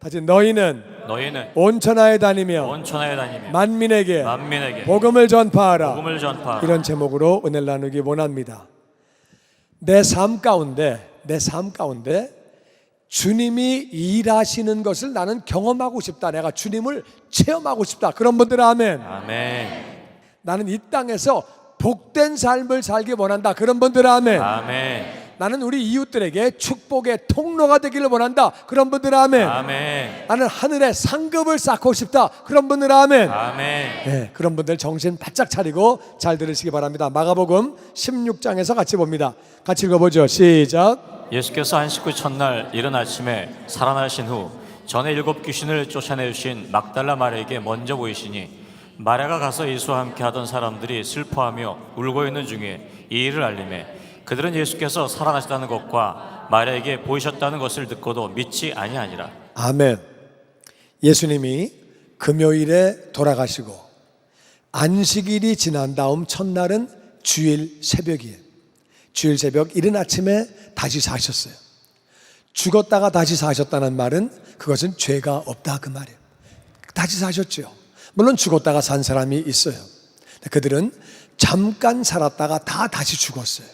다시 너희는 온 천하에 다니며 만민에게 복음을 전파하라. 이런 제목으로 은혜를 나누기 원합니다. 내 삶 가운데 주님이 일하시는 것을 나는 경험하고 싶다. 내가 주님을 체험하고 싶다. 그런 분들 아멘. 나는 이 땅에서 복된 삶을 살기 원한다. 그런 분들 아멘. 나는 우리 이웃들에게 축복의 통로가 되기를 원한다. 그런 분들 아멘. 나는 하늘에 상급을 쌓고 싶다. 그런 분들 아멘. 네, 그런 분들 정신 바짝 차리고 잘 들으시기 바랍니다. 마가복음 16장에서 같이 봅니다. 같이 읽어보죠. 시작. 예수께서 안식 후 첫날 이른 아침에 살아나신 후 전에 7 귀신을 쫓아내주신 막달라 마리아에게 먼저 보이시니 마리아가 가서 예수와 함께 하던 사람들이 슬퍼하며 울고 있는 중에 이 일을 알림해 그들은 예수께서 살아나셨다는 것과 마리아에게 보이셨다는 것을 듣고도 믿지 아니하니라. 아멘. 예수님이 금요일에 돌아가시고 안식일이 지난 다음 첫날은 주일 새벽이에요. 주일 새벽 이른 아침에 다시 사셨어요. 죽었다가 다시 사셨다는 말은 그것은 죄가 없다 그 말이에요. 다시 사셨죠. 물론 죽었다가 산 사람이 있어요. 그들은 잠깐 살았다가 다 다시 죽었어요.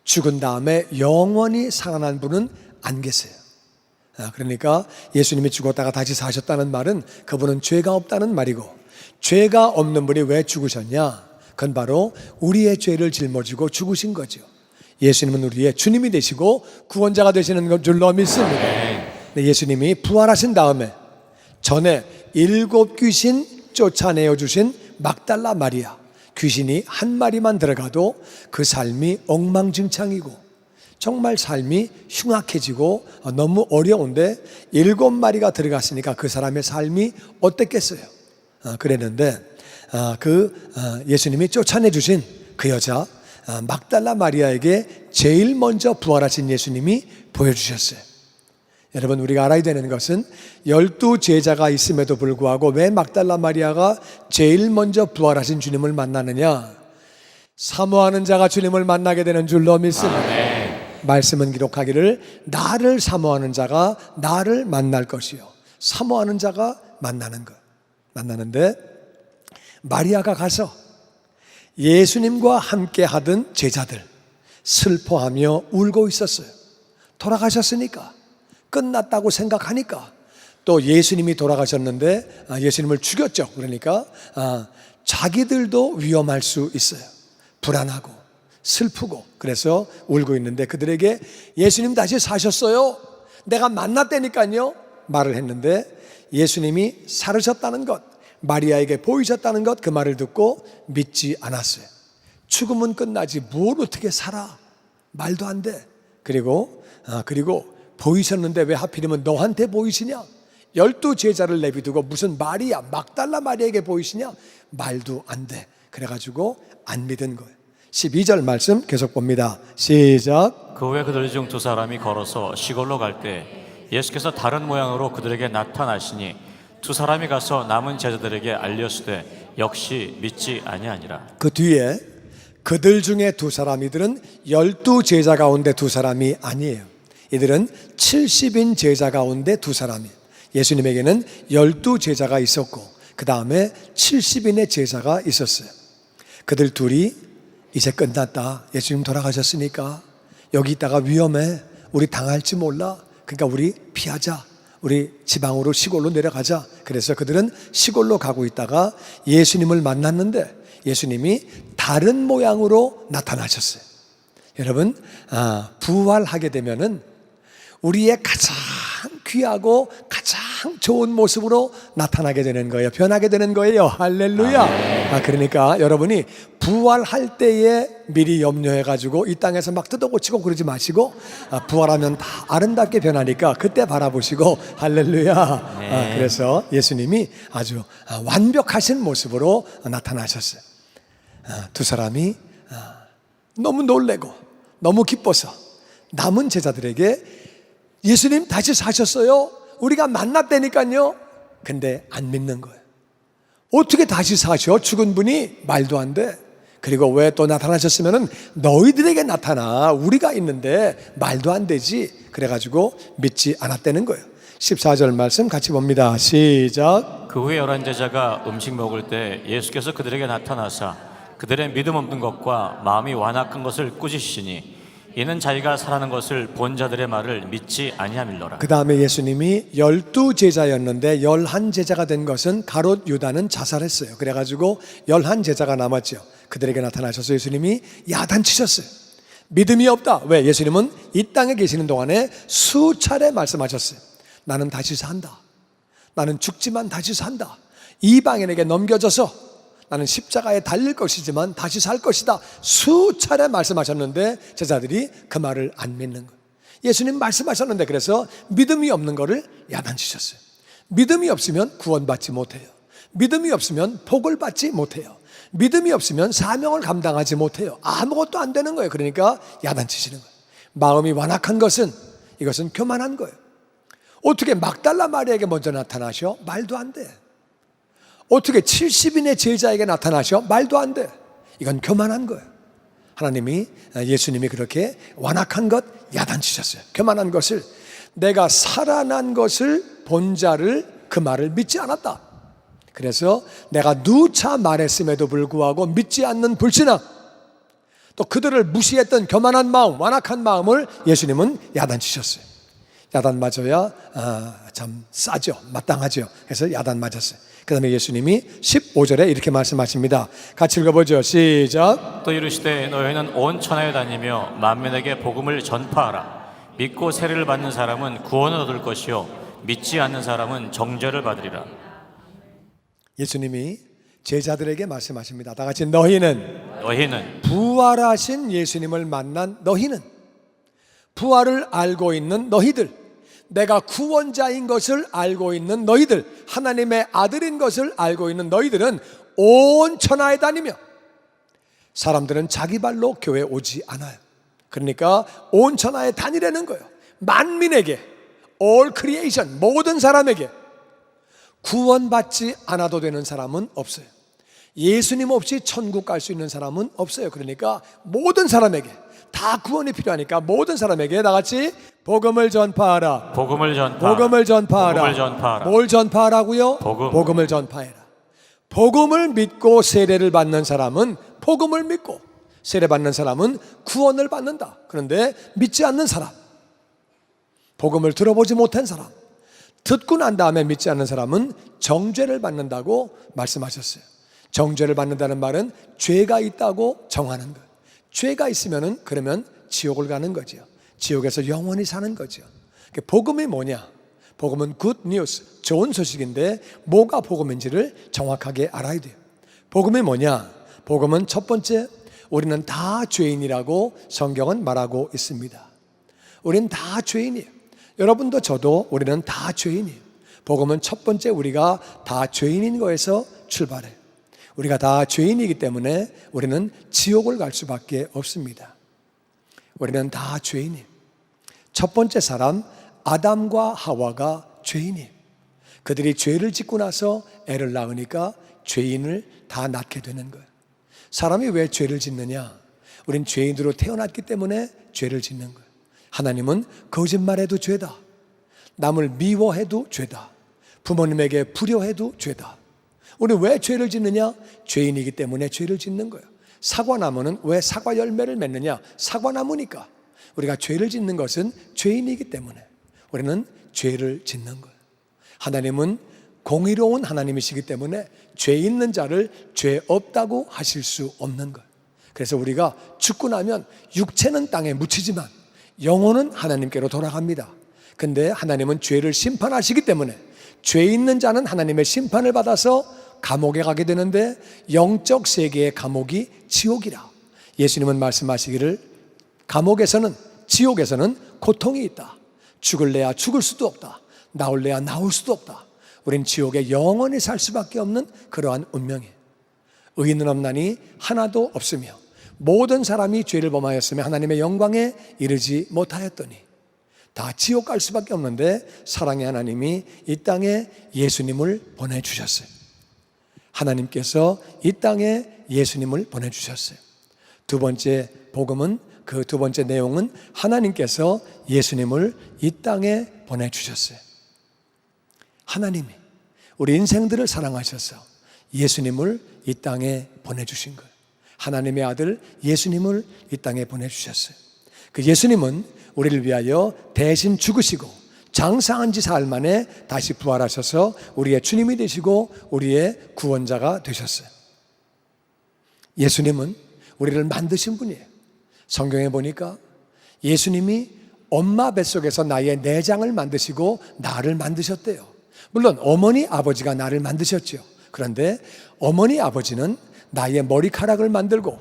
죽은 다음에 영원히 살아난 분은 안 계세요. 그러니까 예수님이 죽었다가 다시 사셨다는 말은 그분은 죄가 없다는 말이고, 죄가 없는 분이 왜 죽으셨냐? 그건 바로 우리의 죄를 짊어지고 죽으신 거죠. 예수님은 우리의 주님이 되시고 구원자가 되시는 줄로 믿습니다. 예수님이 부활하신 다음에 전에 7 귀신 쫓아내어 주신 막달라 마리아, 귀신이 한 마리만 들어가도 그 삶이 엉망진창이고 정말 삶이 흉악해지고 너무 어려운데 7마리가 들어갔으니까 그 사람의 삶이 어땠겠어요? 그랬는데 예수님이 쫓아내 주신 그 여자 막달라 마리아에게 제일 먼저 부활하신 예수님이 보여주셨어요. 여러분, 우리가 알아야 되는 것은 12 제자가 있음에도 불구하고 왜 막달라 마리아가 제일 먼저 부활하신 주님을 만나느냐? 사모하는 자가 주님을 만나게 되는 줄로 믿습니다. 말씀은 기록하기를 나를 사모하는 자가 나를 만날 것이요 사모하는 자가 만나는 것. 만나는데 마리아가 가서 예수님과 함께 하던 제자들 슬퍼하며 울고 있었어요. 돌아가셨으니까, 끝났다고 생각하니까. 또 예수님이 돌아가셨는데 예수님을 죽였죠. 그러니까 자기들도 위험할 수 있어요. 불안하고 슬프고 그래서 울고 있는데 그들에게 예수님 다시 사셨어요, 내가 만났다니까요 말을 했는데 예수님이 살으셨다는 것, 마리아에게 보이셨다는 것, 그 말을 듣고 믿지 않았어요. 죽으면 끝나지 뭘 어떻게 살아, 말도 안 돼. 그리고 보이셨는데 왜 하필이면 너한테 보이시냐? 12 제자를 내비두고 무슨 마리아, 막달라 마리아에게 보이시냐? 말도 안 돼. 그래가지고 안 믿은 거예요. 12절 말씀 계속 봅니다. 시작. 그 후에 그들 중 2 사람이 걸어서 시골로 갈 때 예수께서 다른 모양으로 그들에게 나타나시니 2 사람이 가서 남은 제자들에게 알렸으되 역시 믿지 아니하니라. 그 뒤에 그들 중에 2 사람이들은 12 제자 가운데 2 사람이 아니에요. 이들은 70인 제자 가운데 2 사람이에요. 예수님에게는 12 제자가 있었고 그 다음에 70인의 제자가 있었어요. 그들 둘이 이제 끝났다, 예수님 돌아가셨으니까 여기 있다가 위험해, 우리 당할지 몰라, 그러니까 우리 피하자, 우리 지방으로 시골로 내려가자. 그래서 그들은 시골로 가고 있다가 예수님을 만났는데 예수님이 다른 모양으로 나타나셨어요. 여러분, 부활하게 되면은 우리의 가장 귀하고 가장 좋은 모습으로 나타나게 되는 거예요. 변하게 되는 거예요. 할렐루야. 그러니까 여러분이 부활할 때에 미리 염려해가지고 이 땅에서 막 뜯어고치고 그러지 마시고 부활하면 다 아름답게 변하니까 그때 바라보시고 할렐루야. 그래서 예수님이 아주 완벽하신 모습으로 나타나셨어요. 2 사람이 너무 놀래고 너무 기뻐서 남은 제자들에게 예수님 다시 사셨어요, 우리가 만났다니까요. 근데 안 믿는 거예요. 어떻게 다시 사셔? 죽은 분이 말도 안 돼. 그리고 왜 또 나타나셨으면은 너희들에게 나타나, 우리가 있는데 말도 안 되지. 그래가지고 믿지 않았다는 거예요. 14절 말씀 같이 봅니다. 시작. 그 후에 11 제자가 음식 먹을 때 예수께서 그들에게 나타나사 그들의 믿음 없는 것과 마음이 완악한 것을 꾸짖으시니 이는 자기가 사라는 것을 본 자들의 말을 믿지 아니함일러라. 그 다음에 예수님이 12 제자였는데 11 제자가 된 것은 가롯 유다는 자살했어요. 그래가지고 11 제자가 남았죠. 그들에게 나타나셔서 예수님이 야단치셨어요. 믿음이 없다. 왜? 예수님은 이 땅에 계시는 동안에 수차례 말씀하셨어요. 나는 다시 산다. 나는 죽지만 다시 산다. 이방인에게 넘겨져서 나는 십자가에 달릴 것이지만 다시 살 것이다. 수차례 말씀하셨는데 제자들이 그 말을 안 믿는 거예요. 예수님 말씀하셨는데 그래서 믿음이 없는 거를 야단치셨어요. 믿음이 없으면 구원받지 못해요. 믿음이 없으면 복을 받지 못해요. 믿음이 없으면 사명을 감당하지 못해요. 아무것도 안 되는 거예요. 그러니까 야단치시는 거예요. 마음이 완악한 것은 이것은 교만한 거예요. 어떻게 막달라 마리아에게 먼저 나타나셔? 말도 안 돼. 어떻게 70인의 제자에게 나타나셔? 말도 안 돼. 이건 교만한 거예요. 하나님이, 예수님이 그렇게 완악한 것 야단치셨어요. 교만한 것을, 내가 살아난 것을 본 자를 그 말을 믿지 않았다. 그래서 내가 누차 말했음에도 불구하고 믿지 않는 불신앙, 또 그들을 무시했던 교만한 마음, 완악한 마음을 예수님은 야단치셨어요. 야단 맞아야 참 싸죠. 마땅하죠. 그래서 야단 맞았어요. 그 다음에 예수님이 15절에 이렇게 말씀하십니다. 같이 읽어보죠. 시작. 또 이르시되 너희는 온 천하에 다니며 만민에게 복음을 전파하라. 믿고 세례를 받는 사람은 구원을 얻을 것이요 믿지 않는 사람은 정죄를 받으리라. 예수님이 제자들에게 말씀하십니다. 다 같이 너희는 부활하신 예수님을 만난 너희는, 부활을 알고 있는 너희들, 내가 구원자인 것을 알고 있는 너희들, 하나님의 아들인 것을 알고 있는 너희들은 온 천하에 다니며, 사람들은 자기 발로 교회에 오지 않아요. 그러니까 온 천하에 다니라는 거예요. 만민에게, all creation, 모든 사람에게. 구원받지 않아도 되는 사람은 없어요. 예수님 없이 천국 갈 수 있는 사람은 없어요. 그러니까 모든 사람에게 다 구원이 필요하니까 모든 사람에게 다 같이 복음을 전파하라. 복음을 전파하라. 복음을 전파하라. 복음을 전파하라. 뭘 전파하라고요? 복음을 전파해라. 복음을 믿고 세례를 받는 사람은 복음을 믿고, 세례 받는 사람은 구원을 받는다. 그런데 믿지 않는 사람, 복음을 들어보지 못한 사람, 듣고 난 다음에 믿지 않는 사람은 정죄를 받는다고 말씀하셨어요. 정죄를 받는다는 말은 죄가 있다고 정하는 거예요. 죄가 있으면은 그러면 지옥을 가는 거죠. 지옥에서 영원히 사는 거죠. 복음이 뭐냐? 복음은 good news, 좋은 소식인데 뭐가 복음인지를 정확하게 알아야 돼요. 복음이 뭐냐? 복음은 첫 번째, 우리는 다 죄인이라고 성경은 말하고 있습니다. 우리는 다 죄인이에요. 여러분도 저도 우리는 다 죄인이에요. 복음은 첫 번째 우리가 다 죄인인 거에서 출발해요. 우리가 다 죄인이기 때문에 우리는 지옥을 갈 수밖에 없습니다. 우리는 다 죄인이에요. 첫 번째 사람 아담과 하와가 죄인이에요. 그들이 죄를 짓고 나서 애를 낳으니까 죄인을 다 낳게 되는 거예요. 사람이 왜 죄를 짓느냐? 우린 죄인으로 태어났기 때문에 죄를 짓는 거예요. 하나님은 거짓말해도 죄다. 남을 미워해도 죄다. 부모님에게 불효해도 죄다. 우리는 왜 죄를 짓느냐? 죄인이기 때문에 죄를 짓는 거예요. 사과나무는 왜 사과 열매를 맺느냐? 사과나무니까. 우리가 죄를 짓는 것은 죄인이기 때문에 우리는 죄를 짓는 거예요. 하나님은 공의로운 하나님이시기 때문에 죄 있는 자를 죄 없다고 하실 수 없는 거예요. 그래서 우리가 죽고 나면 육체는 땅에 묻히지만 영혼은 하나님께로 돌아갑니다. 근데 하나님은 죄를 심판하시기 때문에 죄 있는 자는 하나님의 심판을 받아서 감옥에 가게 되는데 영적 세계의 감옥이 지옥이라. 예수님은 말씀하시기를 감옥에서는, 지옥에서는 고통이 있다. 죽을래야 죽을 수도 없다. 나올래야 나올 수도 없다. 우린 지옥에 영원히 살 수밖에 없는 그러한 운명이에요. 의인은 없나니 하나도 없으며 모든 사람이 죄를 범하였으며 하나님의 영광에 이르지 못하였더니, 다 지옥 갈 수밖에 없는데 사랑의 하나님이 이 땅에 예수님을 보내주셨어요. 하나님께서 이 땅에 예수님을 보내주셨어요. 두 번째 복음은, 그 두 번째 내용은 하나님께서 예수님을 이 땅에 보내주셨어요. 하나님이 우리 인생들을 사랑하셔서 예수님을 이 땅에 보내주신 거예요. 하나님의 아들 예수님을 이 땅에 보내주셨어요. 그 예수님은 우리를 위하여 대신 죽으시고 장사한 지 사흘 만에 다시 부활하셔서 우리의 주님이 되시고 우리의 구원자가 되셨어요. 예수님은 우리를 만드신 분이에요. 성경에 보니까 예수님이 엄마 뱃속에서 나의 내장을 만드시고 나를 만드셨대요. 물론 어머니 아버지가 나를 만드셨죠. 그런데 어머니 아버지는 나의 머리카락을 만들고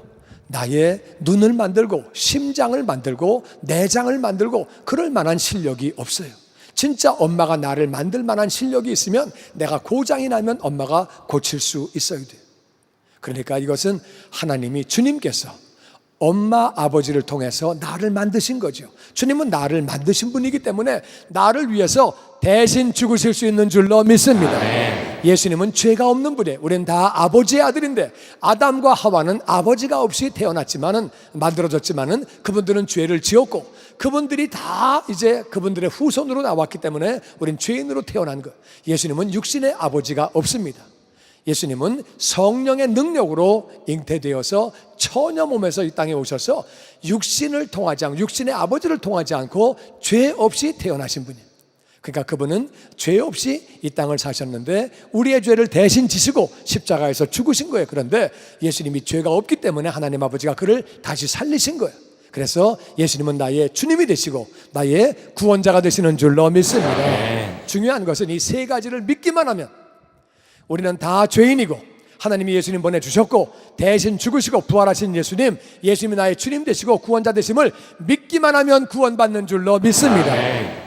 나의 눈을 만들고 심장을 만들고 내장을 만들고 그럴 만한 실력이 없어요. 진짜 엄마가 나를 만들 만한 실력이 있으면 내가 고장이 나면 엄마가 고칠 수 있어야 돼요. 그러니까 이것은 하나님이 주님께서 엄마 아버지를 통해서 나를 만드신 거죠. 주님은 나를 만드신 분이기 때문에 나를 위해서 대신 죽으실 수 있는 줄로 믿습니다. 예수님은 죄가 없는 분이에요. 우리는 다 아버지의 아들인데 아담과 하와는 아버지가 없이 태어났지만은 만들어졌지만은 그분들은 죄를 지었고 그분들이 다 이제 그분들의 후손으로 나왔기 때문에 우리는 죄인으로 태어난 거예요. 예수님은 육신의 아버지가 없습니다. 예수님은 성령의 능력으로 잉태되어서 처녀 몸에서 이 땅에 오셔서 육신을 통하지 않고 육신의 아버지를 통하지 않고 죄 없이 태어나신 분이에요. 그러니까 그분은 죄 없이 이 땅을 사셨는데 우리의 죄를 대신 지시고 십자가에서 죽으신 거예요. 그런데 예수님이 죄가 없기 때문에 하나님 아버지가 그를 다시 살리신 거예요. 그래서 예수님은 나의 주님이 되시고 나의 구원자가 되시는 줄로 믿습니다. 중요한 것은 이 세 가지를 믿기만 하면 우리는 다 죄인이고 하나님이 예수님 보내주셨고 대신 죽으시고 부활하신 예수님, 예수님이 나의 주님 되시고 구원자 되심을 믿기만 하면 구원받는 줄로 믿습니다.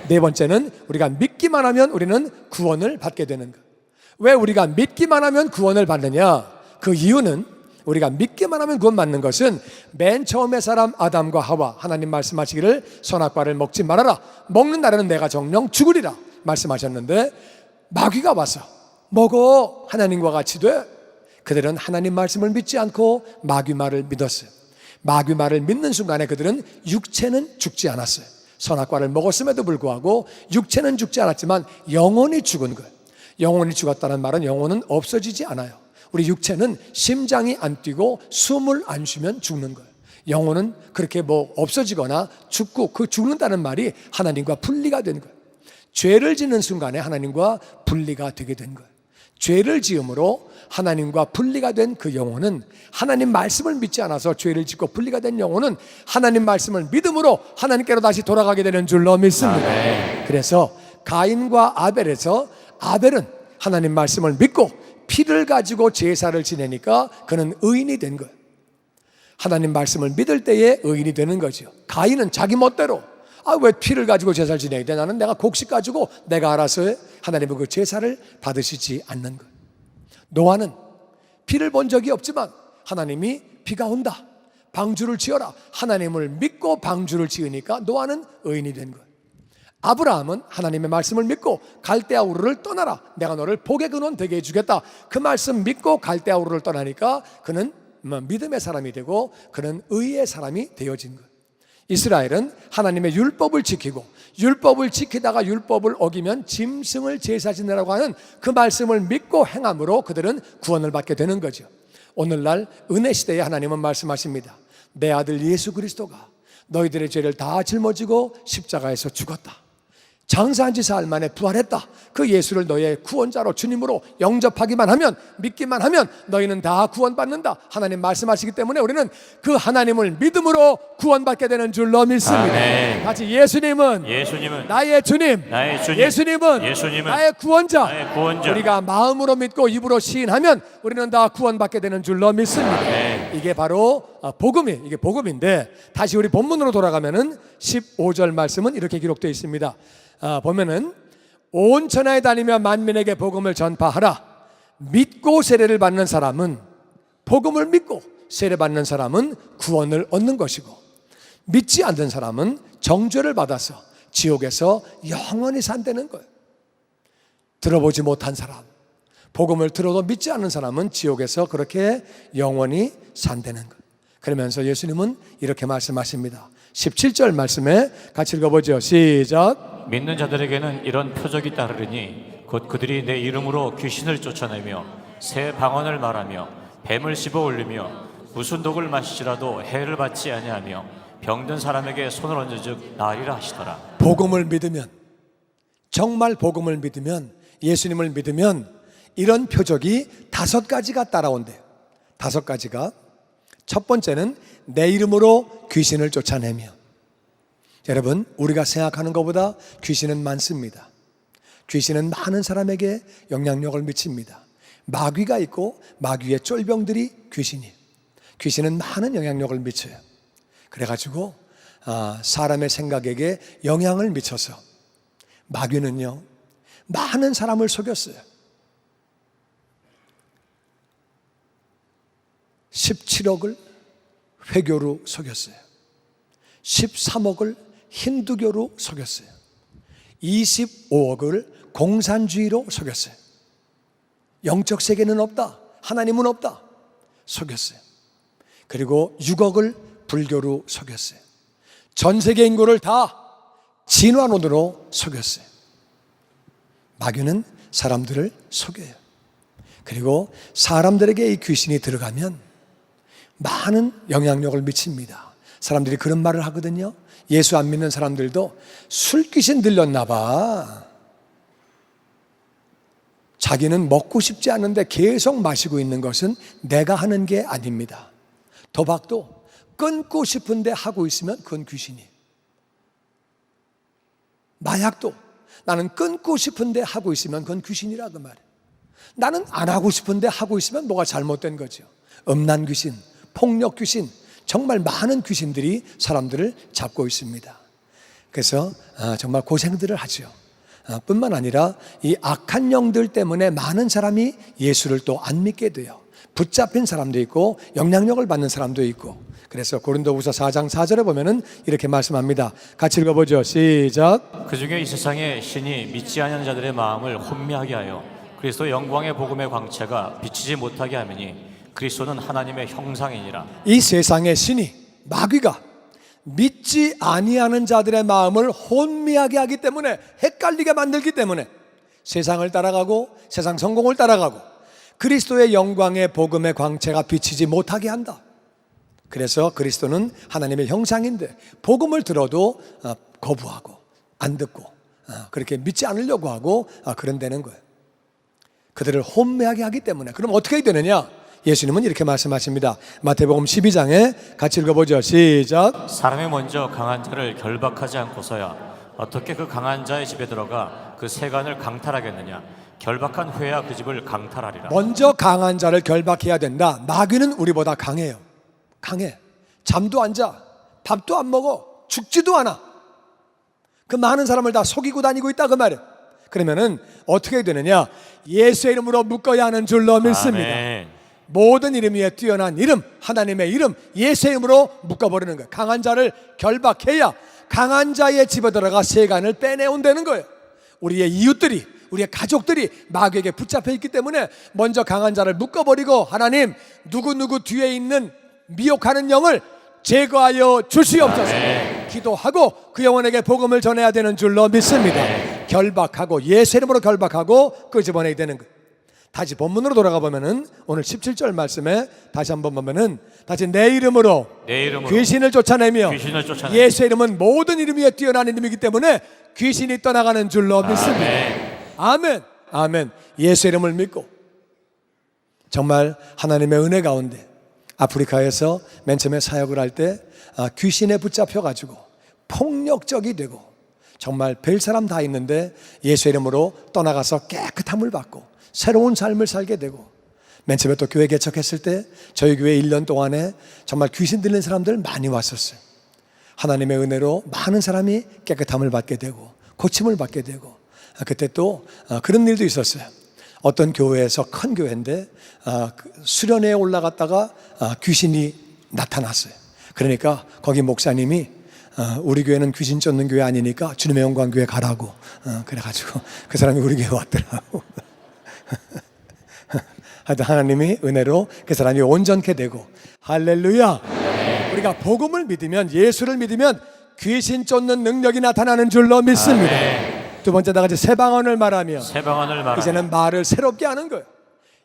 네 번째는 우리가 믿기만 하면 우리는 구원을 받게 되는 것. 왜 우리가 믿기만 하면 구원을 받느냐? 그 이유는 우리가 믿기만 하면 구원받는 것은 맨 처음에 사람 아담과 하와 하나님 말씀하시기를 선악과를 먹지 말아라, 먹는 날에는 내가 정령 죽으리라 말씀하셨는데 마귀가 와서 먹어 하나님과 같이 돼. 그들은 하나님 말씀을 믿지 않고 마귀 말을 믿었어요. 마귀 말을 믿는 순간에 그들은 육체는 죽지 않았어요. 선악과를 먹었음에도 불구하고 육체는 죽지 않았지만 영혼이 죽은 거예요. 영혼이 죽었다는 말은 영혼은 없어지지 않아요. 우리 육체는 심장이 안 뛰고 숨을 안 쉬면 죽는 거예요. 영혼은 그렇게 뭐 없어지거나 죽고 그 죽는다는 말이 하나님과 분리가 된 거예요. 죄를 짓는 순간에 하나님과 분리가 되게 된 거예요. 죄를 지음으로 하나님과 분리가 된 그 영혼은 하나님 말씀을 믿지 않아서 죄를 짓고 분리가 된 영혼은 하나님 말씀을 믿음으로 하나님께로 다시 돌아가게 되는 줄로 믿습니다. 그래서 가인과 아벨에서 아벨은 하나님 말씀을 믿고 피를 가지고 제사를 지내니까 그는 의인이 된 거예요. 하나님 말씀을 믿을 때에 의인이 되는 거죠. 가인은 자기 멋대로 왜 피를 가지고 제사를 지내야 돼? 나는 내가 곡식 가지고 내가 알아서 해. 하나님은 그 제사를 받으시지 않는 거예요. 노아는 비를 본 적이 없지만 하나님이 비가 온다, 방주를 지어라, 하나님을 믿고 방주를 지으니까 노아는 의인이 된 거예요. 아브라함은 하나님의 말씀을 믿고 갈대아 우르를 떠나라, 내가 너를 복의 근원 되게 해주겠다, 그 말씀 믿고 갈대아 우르를 떠나니까 그는 믿음의 사람이 되고 그는 의의 사람이 되어진 거예요. 이스라엘은 하나님의 율법을 지키고 율법을 지키다가 율법을 어기면 짐승을 제사 지내라고 하는 그 말씀을 믿고 행함으로 그들은 구원을 받게 되는 거죠. 오늘날 은혜 시대에 하나님은 말씀하십니다. 내 아들 예수 그리스도가 너희들의 죄를 다 짊어지고 십자가에서 죽었다, 장사한 지 사흘 만에 부활했다. 그 예수를 너의 구원자로 주님으로 영접하기만 하면, 믿기만 하면 너희는 다 구원받는다. 하나님 말씀하시기 때문에 우리는 그 하나님을 믿음으로 구원받게 되는 줄로 믿습니다. 아멘. 같이 예수님은 나의 주님, 예수님은 나의 구원자. 우리가 마음으로 믿고 입으로 시인하면 우리는 다 구원받게 되는 줄로 믿습니다. 아멘. 이게 바로 이게 복음인데, 다시 우리 본문으로 돌아가면은 15절 말씀은 이렇게 기록되어 있습니다. 보면은 온 천하에 다니며 만민에게 복음을 전파하라. 믿고 세례를 받는 사람은, 복음을 믿고 세례 받는 사람은 구원을 얻는 것이고, 믿지 않는 사람은 정죄를 받아서 지옥에서 영원히 산다는 거예요. 들어보지 못한 사람, 복음을 들어도 믿지 않는 사람은 지옥에서 그렇게 영원히 산다는 거예요. 그러면서 예수님은 이렇게 말씀하십니다. 17절 말씀에 같이 읽어보죠. 시작. 믿는 자들에게는 이런 표적이 따르니 곧 그들이 내 이름으로 귀신을 쫓아내며 새 방언을 말하며 뱀을 씹어 올리며 무슨 독을 마시지라도 해를 받지 아니하며 병든 사람에게 손을 얹은즉 나으리라 하시더라. 복음을 믿으면, 정말 복음을 믿으면, 예수님을 믿으면 이런 표적이 5가지가 따라온대요. 5가지가. 첫 번째는 내 이름으로 귀신을 쫓아내며. 여러분, 우리가 생각하는 것보다 귀신은 많습니다. 귀신은 많은 사람에게 영향력을 미칩니다. 마귀가 있고 마귀의 쫄병들이 귀신이에요. 귀신은 많은 영향력을 미쳐요. 그래가지고 사람의 생각에게 영향을 미쳐서 마귀는요, 많은 사람을 속였어요. 17억을 회교로 속였어요. 13억을 힌두교로 속였어요. 25억을 공산주의로 속였어요. 영적 세계는 없다, 하나님은 없다 속였어요. 그리고 6억을 불교로 속였어요. 전 세계 인구를 다 진화론으로 속였어요. 마귀는 사람들을 속여요. 그리고 사람들에게 이 귀신이 들어가면 많은 영향력을 미칩니다. 사람들이 그런 말을 하거든요. 예수 안 믿는 사람들도 술귀신 들렸나 봐. 자기는 먹고 싶지 않은데 계속 마시고 있는 것은 내가 하는 게 아닙니다. 도박도 끊고 싶은데 하고 있으면 그건 귀신이에요. 마약도 나는 끊고 싶은데 하고 있으면 그건 귀신이라 그 말이에요. 나는 안 하고 싶은데 하고 있으면 뭐가 잘못된 거죠. 음란 귀신, 폭력 귀신, 정말 많은 귀신들이 사람들을 잡고 있습니다. 그래서 정말 고생들을 하죠. 뿐만 아니라 이 악한 영들 때문에 많은 사람이 예수를 또 안 믿게 돼요. 붙잡힌 사람도 있고 영향력을 받는 사람도 있고. 그래서 고린도후서 4장 4절에 보면은 이렇게 말씀합니다. 같이 읽어보죠. 시작. 그 중에 이 세상의 신이 믿지 않는 자들의 마음을 혼미하게 하여 그리스도 영광의 복음의 광채가 비치지 못하게 하느니 그리스도는 하나님의 형상이니라. 이 세상의 신이, 마귀가 믿지 아니하는 자들의 마음을 혼미하게 하기 때문에, 헷갈리게 만들기 때문에 세상을 따라가고 세상 성공을 따라가고 그리스도의 영광의 복음의 광채가 비치지 못하게 한다. 그래서 그리스도는 하나님의 형상인데 복음을 들어도 거부하고 안 듣고 그렇게 믿지 않으려고 하고 그런다는 거예요. 그들을 혼미하게 하기 때문에. 그럼 어떻게 되느냐? 예수님은 이렇게 말씀하십니다. 마태복음 12장에 같이 읽어보죠. 시작. 사람이 먼저 강한 자를 결박하지 않고서야 어떻게 그 강한 자의 집에 들어가 그 세간을 강탈하겠느냐? 결박한 후에야 그 집을 강탈하리라. 먼저 강한 자를 결박해야 된다. 마귀는 우리보다 강해요. 강해. 잠도 안 자, 밥도 안 먹어, 죽지도 않아. 그 많은 사람을 다 속이고 다니고 있다 그 말이에요. 그러면은 어떻게 되느냐? 예수의 이름으로 묶어야 하는 줄로 믿습니다. 아멘. 모든 이름 위에 뛰어난 이름, 하나님의 이름, 예수의 이름으로 묶어버리는 거예요. 강한 자를 결박해야 강한 자의 집에 들어가 세간을 빼내온다는 거예요. 우리의 이웃들이, 우리의 가족들이 마귀에게 붙잡혀 있기 때문에 먼저 강한 자를 묶어버리고, 하나님 누구누구 뒤에 있는 미혹하는 영을 제거하여 주시옵소서 기도하고 그 영혼에게 복음을 전해야 되는 줄로 믿습니다. 결박하고, 예수 이름으로 결박하고 끄집어내야 되는 거예요. 다시 본문으로 돌아가 보면은 오늘 17절 말씀에 다시 한번 보면은 다시 내 이름으로 귀신을 쫓아내며 예수의 이름은 모든 이름 위에 뛰어난 이름이기 때문에 귀신이 떠나가는 줄로 믿습니다. 아멘. 아멘. 예수의 이름을 믿고 정말 하나님의 은혜 가운데 아프리카에서 맨 처음에 사역을 할 때 귀신에 붙잡혀 가지고 폭력적이 되고 정말 별 사람 다 있는데 예수의 이름으로 떠나가서 깨끗함을 받고 새로운 삶을 살게 되고, 맨 처음에 또 교회 개척했을 때 저희 교회 1년 동안에 정말 귀신 들린 사람들 많이 왔었어요. 하나님의 은혜로 많은 사람이 깨끗함을 받게 되고 고침을 받게 되고, 그때 또 그런 일도 있었어요. 어떤 교회에서, 큰 교회인데 수련회에 올라갔다가 귀신이 나타났어요. 그러니까 거기 목사님이 우리 교회는 귀신 쫓는 교회 아니니까 주님의 영광 교회 가라고 그래가지고 그 사람이 우리 교회 왔더라고. 하여튼 하나님이 은혜로 그 사람이 온전케 되고, 할렐루야. 우리가 복음을 믿으면, 예수를 믿으면 귀신 쫓는 능력이 나타나는 줄로 믿습니다. 두 번째 다 같이 새 방언을 말하며 새 방언을 말하며 이제는 말을 새롭게 하는 거예요.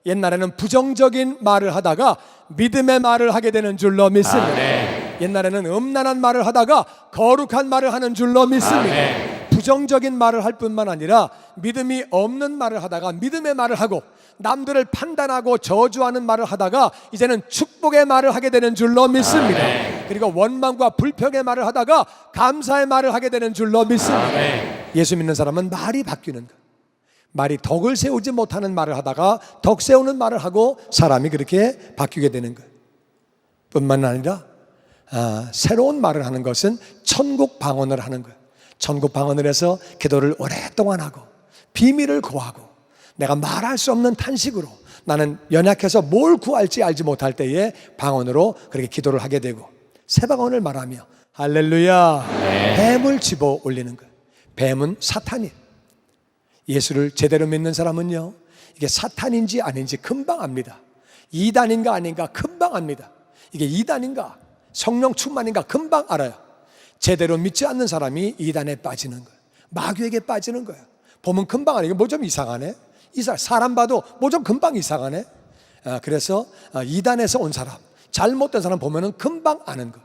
옛날에는 부정적인 말을 하다가 믿음의 말을 하게 되는 줄로 믿습니다. 아멘. 옛날에는 음란한 말을 하다가 거룩한 말을 하는 줄로 믿습니다. 아멘. 부정적인 말을 할 뿐만 아니라 믿음이 없는 말을 하다가 믿음의 말을 하고, 남들을 판단하고 저주하는 말을 하다가 이제는 축복의 말을 하게 되는 줄로 믿습니다. 아멘. 그리고 원망과 불평의 말을 하다가 감사의 말을 하게 되는 줄로 믿습니다. 아멘. 예수 믿는 사람은 말이 바뀌는 거예요. 말이 덕을 세우지 못하는 말을 하다가 덕 세우는 말을 하고 사람이 그렇게 바뀌게 되는 거예요. 뿐만 아니라 새로운 말을 하는 것은 천국 방언을 하는 거예요. 천국 방언을 해서 기도를 오랫동안 하고 비밀을 구하고 내가 말할 수 없는 탄식으로 나는 연약해서 뭘 구할지 알지 못할 때에 방언으로 그렇게 기도를 하게 되고, 새 방언을 말하며 할렐루야, 뱀을 집어 올리는 거예요. 뱀은 사탄이에요. 예수를 제대로 믿는 사람은요, 이게 사탄인지 아닌지 금방 압니다. 이단인가 아닌가 금방 압니다. 이게 이단인가 성령 충만인가 금방 알아요. 제대로 믿지 않는 사람이 이단에 빠지는 거예요. 마귀에게 빠지는 거예요. 보면 금방 알아요. 뭐 좀 이상하네, 사람 봐도 뭐 좀 금방 이상하네. 그래서 이단에서 온 사람, 잘못된 사람 보면은 금방 아는 거.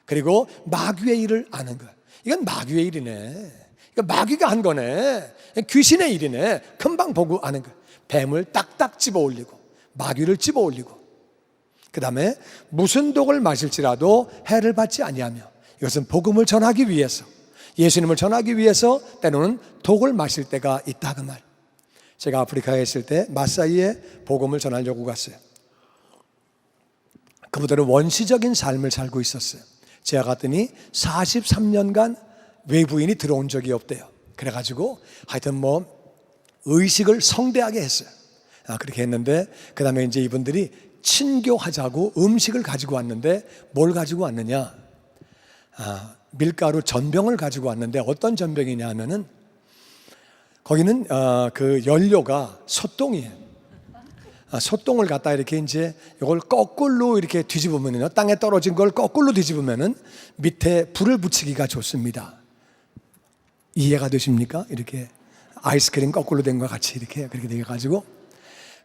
그리고 마귀의 일을 아는 거. 이건 마귀의 일이네, 이거 마귀가 한 거네, 귀신의 일이네. 금방 보고 아는 거예요. 뱀을 딱딱 집어 올리고 마귀를 집어 올리고, 그 다음에 무슨 독을 마실지라도 해를 받지 아니하며, 이것은 복음을 전하기 위해서, 예수님을 전하기 위해서 때로는 독을 마실 때가 있다, 그 말. 제가 아프리카에 있을 때 마사이에 복음을 전하려고 갔어요. 그분들은 원시적인 삶을 살고 있었어요. 제가 갔더니 43년간 외부인이 들어온 적이 없대요. 그래가지고 하여튼 뭐 의식을 성대하게 했어요. 그렇게 했는데 그 다음에 이제 이분들이 친교하자고 음식을 가지고 왔는데, 뭘 가지고 왔느냐, 밀가루 전병을 가지고 왔는데, 어떤 전병이냐 하면은 거기는 그 연료가 솥동이에요. 솥동을 갖다 이렇게 이제 이걸 거꾸로 이렇게 뒤집으면요, 땅에 떨어진 걸 거꾸로 뒤집으면은 밑에 불을 붙이기가 좋습니다. 이해가 되십니까? 이렇게 아이스크림 거꾸로 된 것 같이 이렇게 그렇게 돼 가지고,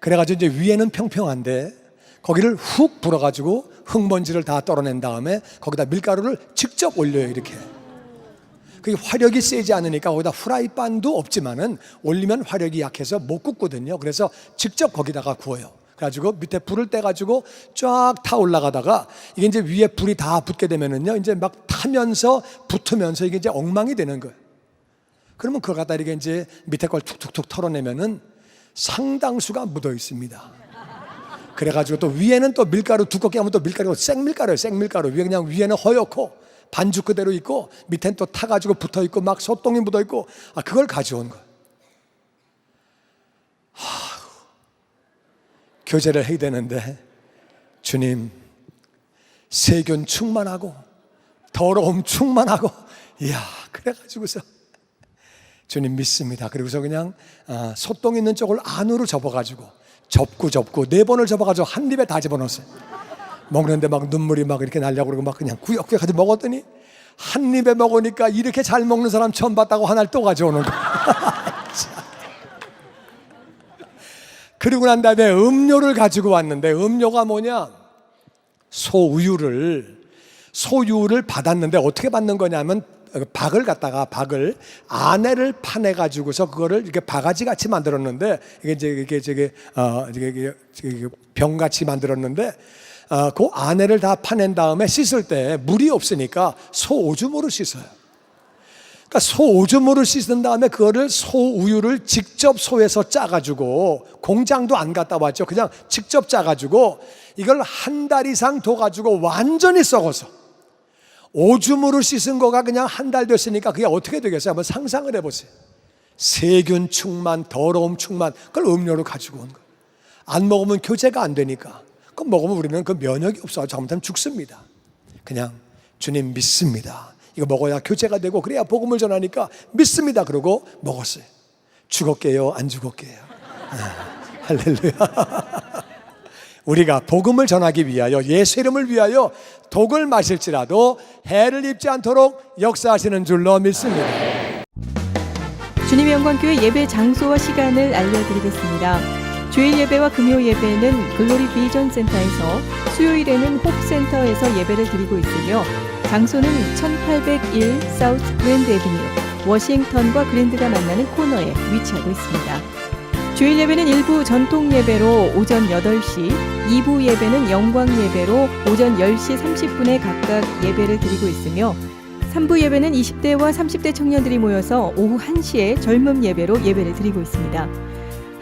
그래가지고 이제 위에는 평평한데 거기를 훅 불어가지고 흙먼지를 다 떨어낸 다음에 거기다 밀가루를 직접 올려요. 이렇게. 그게 화력이 세지 않으니까 거기다 후라이팬도 없지만은 올리면 화력이 약해서 못 굽거든요. 그래서 직접 거기다가 구워요. 그래가지고 밑에 불을 떼가지고 쫙 타 올라가다가 이게 이제 위에 불이 다 붙게 되면은요, 이제 막 타면서 붙으면서 이게 이제 엉망이 되는 거예요. 그러면 그걸 갖다 이렇게 이제 밑에 걸 툭툭툭 털어내면은 상당수가 묻어 있습니다. 그래가지고 또 위에는 또 밀가루 두껍게 하면 또 밀가루가 생밀가루예요. 생밀가루. 위에 그냥 위에는 허옇고 반죽 그대로 있고 밑에는 또 타가지고 붙어 있고 막 소똥이 묻어 있고, 그걸 가져온 거예요. 교제를 해야 되는데, 주님 세균 충만하고 더러움 충만하고, 이야, 그래가지고서 주님 믿습니다. 그리고서 그냥 소똥 있는 쪽을 안으로 접어가지고 접고 4번을 접어가지고 한 입에 다 집어넣었어요. 먹는데 막 눈물이 막 이렇게 나려고 그러고 막 그냥 구역구역 하지 먹었더니, 한 입에 먹으니까 이렇게 잘 먹는 사람 처음 봤다고 하나를 또 가져오는 거. 그리고 난 다음에 음료를 가지고 왔는데, 음료가 뭐냐, 소유를 받았는데 어떻게 받는 거냐면 박을 아내를 파내 가지고서 그거를 이렇게 바가지 같이 만들었는데, 이게 병 같이 만들었는데, 그 아내를 다 파낸 다음에 씻을 때 물이 없으니까 소오줌으로 씻어요. 그러니까 소오줌으로 씻은 다음에 그거를 소우유를 직접 소에서 짜가지고, 공장도 안 갔다 왔죠. 그냥 직접 짜가지고 이걸 한 달 이상 둬가지고 완전히 썩어서 오줌으로 씻은 거가 그냥 한 달 됐으니까 그게 어떻게 되겠어요? 한번 상상을 해보세요. 세균 충만, 더러움 충만, 그걸 음료로 가지고 온 거예요. 안 먹으면 교제가 안 되니까. 그거 먹으면 우리는 그 면역이 없어 잘못하면 죽습니다. 그냥 주님 믿습니다, 이거 먹어야 교제가 되고 그래야 복음을 전하니까 믿습니다. 그러고 먹었어요. 죽었게요, 안 죽었게요? 할렐루야. 우리가 복음을 전하기 위하여, 예수 이름을 위하여 독을 마실지라도 해를 입지 않도록 역사하시는 줄로 믿습니다. 주님의 영광교회 예배 장소와 시간을 알려드리겠습니다. 주일 예배와 금요 예배는 글로리 비전 센터에서, 수요일에는 홉센터에서 예배를 드리고 있으며 장소는 1801 사우스 그랜드 애비뉴, 워싱턴과 그랜드가 만나는 코너에 위치하고 있습니다. 주일 예배는 1부 전통 예배로 오전 8시, 2부 예배는 영광 예배로 오전 10시 30분에 각각 예배를 드리고 있으며 3부 예배는 20대와 30대 청년들이 모여서 오후 1시에 젊음 예배로 예배를 드리고 있습니다.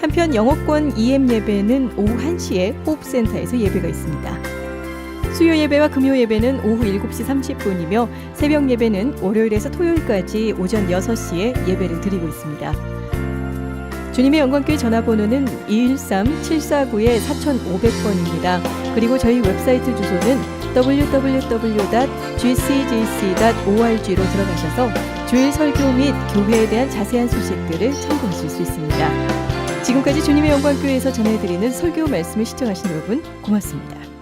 한편 영어권 EM 예배는 오후 1시에 호흡센터에서 예배가 있습니다. 수요 예배와 금요 예배는 오후 7시 30분이며 새벽 예배는 월요일에서 토요일까지 오전 6시에 예배를 드리고 있습니다. 주님의 영광교회 전화번호는 213-749-4500번입니다. 그리고 저희 웹사이트 주소는 www.gcjc.org로 들어가셔서 주일 설교 및 교회에 대한 자세한 소식들을 참고하실 수 있습니다. 지금까지 주님의 영광교회에서 전해드리는 설교 말씀을 시청하신 여러분 고맙습니다.